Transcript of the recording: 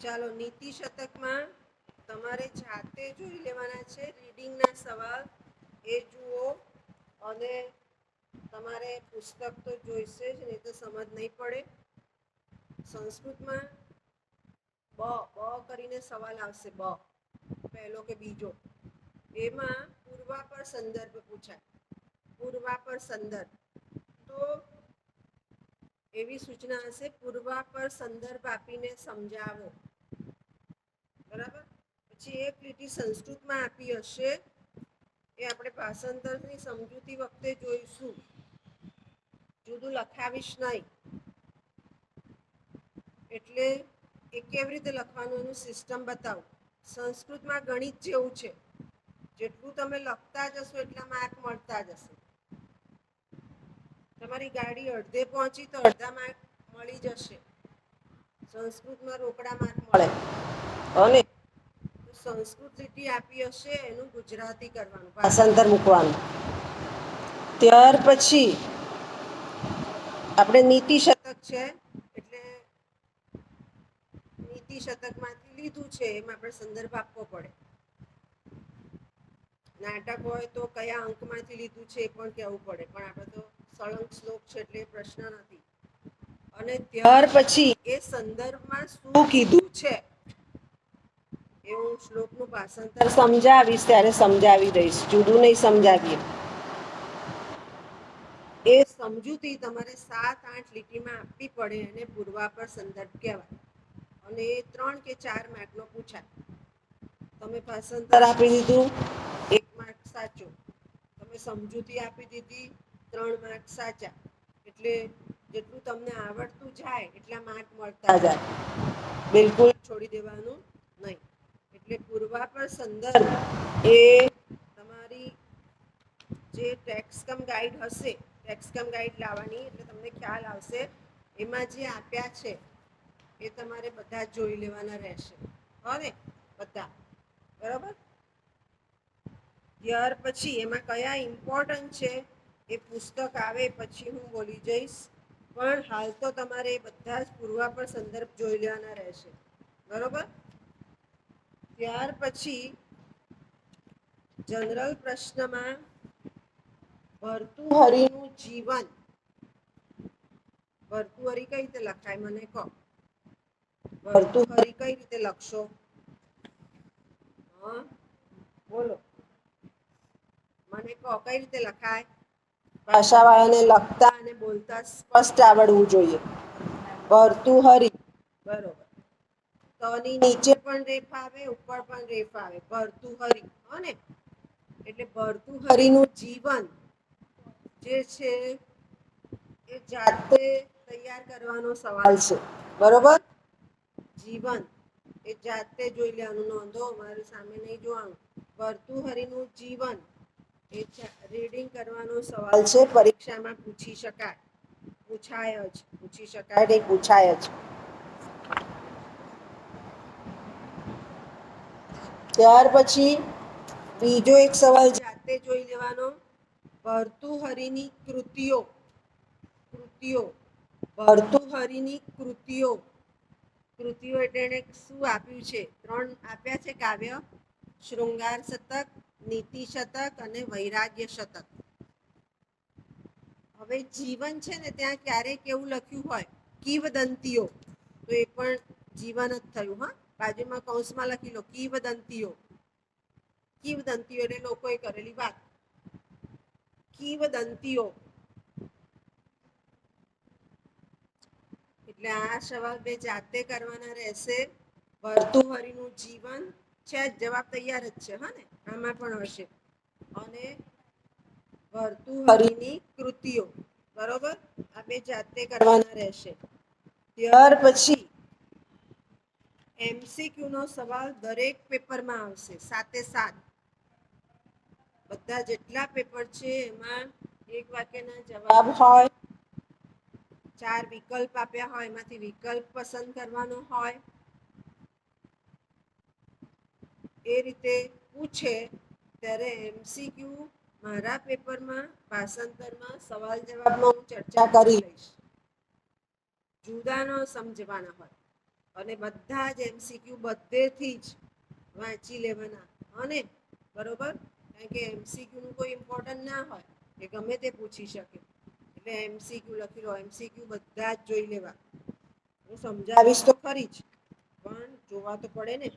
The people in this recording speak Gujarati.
ચાલો નીતિ શતકમાં તમારે જાતે જોઈ લેવાના છે રીડિંગના સવાલ એ જુઓ અને તમારે પુસ્તક તો જોઈશે જ નહીં તો સમજ નહીં પડે. સંસ્કૃતમાં બ કરીને સવાલ આવશે. બ પહેલો કે બીજો એમાં પૂર્વાપર સંદર્ભ પૂછાય. પૂર્વાપર સંદર્ભ તો એવી સૂચના હશે પૂર્વાપર સંદર્ભ આપીને સમજાવો. બરાબર. પછી એક લીટી સંસ્કૃતમાં આપી હશે એ આપણે ભાષાંતરની સમજૂતી વખતે જોઈશું. જુદું લખાવીશ નહીં. એટલે એ કેવી રીતે લખવાનું એનું સિસ્ટમ બતાવો. સંસ્કૃતમાં ગણિત જેવું છે. જેટલું તમે લખતા જશો એટલા માર્ક મળતા જશે. તમારી ગાડી અડધે પહોંચી તો અડધા માર્ક મળી જશે. સંસ્કૃતમાં રોકડા માર્ક મળે. અને સંસ્કૃત લીટી આપી હશે એનું ગુજરાતી કરવાનું, ભાષાંતર મૂકવાનું. ત્યાર પછી આપણે નીતિ શતક છે એટલે નીતિ શતકમાંથી લીધું છે એમાં આપણે સંદર્ભ આપવો પડે. નાટક હોય તો કયા અંકમાંથી લીધું છે એ પણ કહેવું પડે, પણ આપણે તો સળંગ શ્લોક છે એટલે પ્રશ્ન નથી. અને ત્યાર પછી એ સંદર્ભમાં શું કીધું છે એ હું શ્લોકનું ભાષાંતર સમજાવીશ ત્યારે સમજાવી દઈશ. જુદું નહીં સમજાવીએ. એ સમજૂતી તમારે 7-8 લીટીમાં આપવી પડે એને પૂર્વાપર સંદર્ભ કહેવાય. અને એ 3 કે 4 માર્કનો પૂછાય. તમે ભાષાંતર આપી દીધું 1 માર્ક સાચો, તમે સમજૂતી આપી દીધી 3 માર્ક સાચા. એટલે જેટલું તમને આવડતું જાય એટલા માર્ક મળતા જાય. બિલકુલ છોડી દેવાનું નહીં. એટલે પૂર્વાપર સંદર્ભ એ તમારી જે ટેક્સ્ટ કમ ગાઈડ હશે, ટેક્સ્ટ કમ ગાઈડ લાવવાની એટલે તમને ખ્યાલ આવશે. એમાં જે આપ્યા છે એ તમારે બધા જોઈ લેવાના રહેશે. હવે બધા બરાબર. ત્યાર પછી એમાં કયા ઇમ્પોર્ટન્ટ છે એ પુસ્તક આવે પછી હું બોલી જઈશ. પણ હાલ તો તમારે બધા જ પૂર્વાપર સંદર્ભ જોઈ લેવાના રહેશે. બરોબર. ત્યાર પછી જનરલ પ્રશ્નમાં ભર્તુહરિનું જીવન. ભર્તુહરિ કઈ રીતે લખાય મને કહો. ભર્તુહરિ કઈ રીતે લખશો? હા બોલો, મને કહો કઈ રીતે લખાય? ભાષાવાળાને લખતા અને બોલતા સ્પષ્ટ આવડવું જોઈએ. ભર્તુહરિ. બરોબર. તની નીચે પણ રેફ આવે, ઉપર પણ રેફ આવે. ભર્તુહરિ. હો ને? એટલે ભર્તુહરિનું જીવન જે છે એ જાતે તૈયાર કરવાનો સવાલ છે. બરોબર. જીવન એ જાતે જોઈ લેવાનું. નોંધો મારી સામે નહીં જોવાનું. ભર્તુહરિનું જીવન એ રીડિંગ કરવાનો સવાલ છે. પરીક્ષામાં પૂછી શકાય. પૂછાય જ. પૂછી શકાય નહીં, પૂછાય જ. ત્યાર પછી બીજો એક સવાલ જાતે જોઈ લેવાનો. ભર્તુહરિની કૃતિઓ. કૃતિઓ. ભર્તુહરિની કૃતિઓ. કૃતિઓ એટલે એને શું આપ્યું છે? 3 આપ્યા છે કાવ્ય. શૃંગાર શતક, નીતિ શતક અને વૈરાગ્ય શતક. હવે જીવન છે ને ત્યાં ક્યારેક એવું લખ્યું હોય કિંવદંતીઓ, તો એ પણ જીવન જ થયું. હા, બાજુમાં કૌંસમાં લખી લો કિંવદંતીઓ. કિંવદંતીઓ એટલે લોકોએ કરેલી વાત. કિંવદંતીઓ. એટલે આ સવાલ બે જાતે કરવાના રહેશે. ભર્તુહરિનું જીવન છે, જવાબ તૈયાર જ છે. હા ને, આમાં પણ હશે. અને ભર્તુહરિની કૃતિઓ. બરોબર. આ બે જાતે કરવાના રહેશે. ત્યાર પછી MCQ નો સવાલ દરેક પેપરમાં આવશે. 7-7 બધા જેટલા પેપર છે એમાં 1 વાક્યના જવાબ હોય. 4 વિકલ્પ આપ્યા હોય, એમાંથી વિકલ્પ પસંદ કરવાનો હોય. એ રીતે પૂછે ત્યારે MCQ મારા પેપરમાં ભાષાંતરમાં સવાલ જવાબમાં હું ચર્ચા કરી લઈશ. જુદા ન સમજવાના હોય. અને બધા જ MCQ બધેથી જ વાંચી લેવાના અને બરોબર, કારણ કે MCQ નું કોઈ ઇમ્પોર્ટન્ટ ના હોય કે ગમે તે પૂછી શકે, એટલે MCQ લખી લો. MCQ બધા જ જોઈ લેવા. હું સમજાવીશ તો ખરી જ, પણ જોવા તો પડે ને.